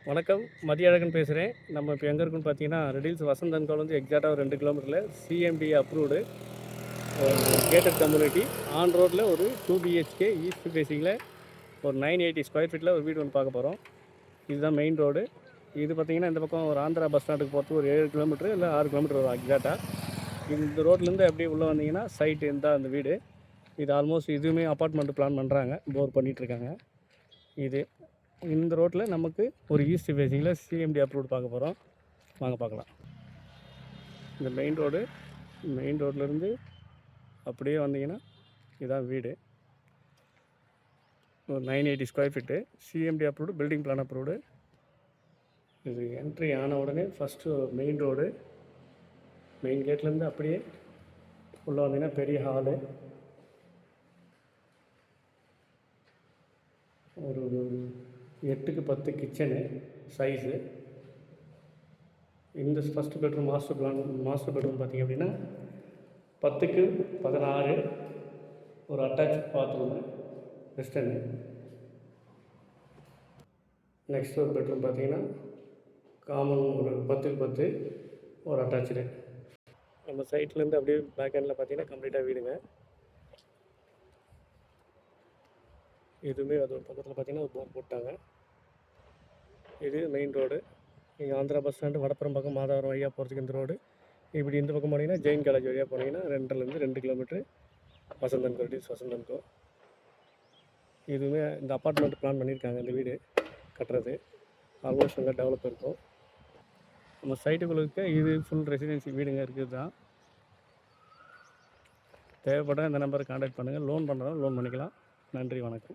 வணக்கம். மதியழகன் பேசுகிறேன். நம்ம இப்போ எங்கே இருக்குன்னு பார்த்தீங்கன்னா, ரெடில்ஸ் வசந்த் வந்து எக்ஸாக்டாக ஒரு 2 கிலோமீட்டரில் CMD approved gated community on ரோட்டில் ஒரு 2 பிஹெச்கே ஈஸ்ட் ஃபேஸிங்கில் ஒரு 980 ஸ்கொயர் ஃபீட்டில் ஒரு வீடு ஒன்று பார்க்க போகிறோம். இதுதான் மெயின் ரோடு. இது பார்த்திங்கன்னா இந்த பக்கம் ஒரு ஆந்திரா பஸ் ஸ்டாண்டுக்கு போகிறதுக்கு ஒரு 7 கிலோமீட்டர் இல்லை 6 கிலோமீட்டர் வரும் எக்ஸாக்டாக. இந்த ரோட்லேருந்து அப்படியே உள்ளே வந்தீங்கன்னா சைட்டு இருந்தால் அந்த வீடு. இது ஆல்மோஸ்ட் இதுவுமே அப்பார்ட்மெண்ட் பிளான் பண்ணுறாங்க, போர் பண்ணிகிட்ருக்காங்க. இது இந்த ரோட்டில் நமக்கு ஒரு ஈஸ்ட் ஃபேஸிங்கில் சிஎம்டி அப்ரூவ்டு பார்க்க போகிறோம். வாங்க பார்க்கலாம். இந்த மெயின் ரோட்லேருந்து அப்படியே வந்தீங்கன்னா இதுதான் வீடு. ஒரு 980 square feet CMD approved, building plan approved. இது என்ட்ரி ஆன உடனே ஃபஸ்ட்டு மெயின் ரோடு, மெயின் கேட்லேருந்து அப்படியே உள்ளே வந்தீங்கன்னா பெரிய ஹாலு, ஒரு 8க்கு 10 கிச்சனு சைஸு. இந்த ஃபஸ்ட்டு பெட்ரூம் மாஸ்டர் பெட்ரூம் பார்த்திங்க அப்படின்னா 10க்கு 16, ஒரு அட்டாச் பாத்ரூமு வெஸ்டர்னு. நெக்ஸ்ட் ஒரு பெட்ரூம் பார்த்திங்கன்னா காமன், ஒரு 10க்கு 10, ஒரு அட்டாச்சு. நம்ம சைட்லேருந்து அப்படியே பேக் ஹேண்டில் பார்த்திங்கன்னா கம்ப்ளீட்டாக வீடுங்க. இதுவுமே அது ஒரு பக்கத்தில் பார்த்திங்கன்னா ஒரு போர் போட்டாங்க. இது மெயின் ரோடு. நீங்கள் ஆந்திரா பஸ் ஸ்டாண்டு வடப்புறம் பக்கம் மாதவரம் வழியாக போகிறதுக்கு இந்த ரோடு. இப்படி இந்த பக்கம் போனீங்கன்னா ஜெயின் காலேஜ் வழியாக போனீங்கன்னா 2 கிலோமீட்ரு வசந்தன்கோ. இதுவுமே இந்த அப்பார்ட்மெண்ட் பிளான் பண்ணியிருக்காங்க. இந்த வீடு கட்டுறது ஆல்மோஸ்ட் நல்லா டெவலப் இருக்கும். நம்ம சைட்டுக்குள்ள இது ஃபுல் ரெசிடென்சி வீடுங்க இருக்குது தான். தேவைப்பட இந்த நம்பருக்கு கான்டாக்ட் பண்ணுங்கள். லோன் பண்ணுறோம், லோன் பண்ணிக்கலாம். நன்றி, வணக்கம்.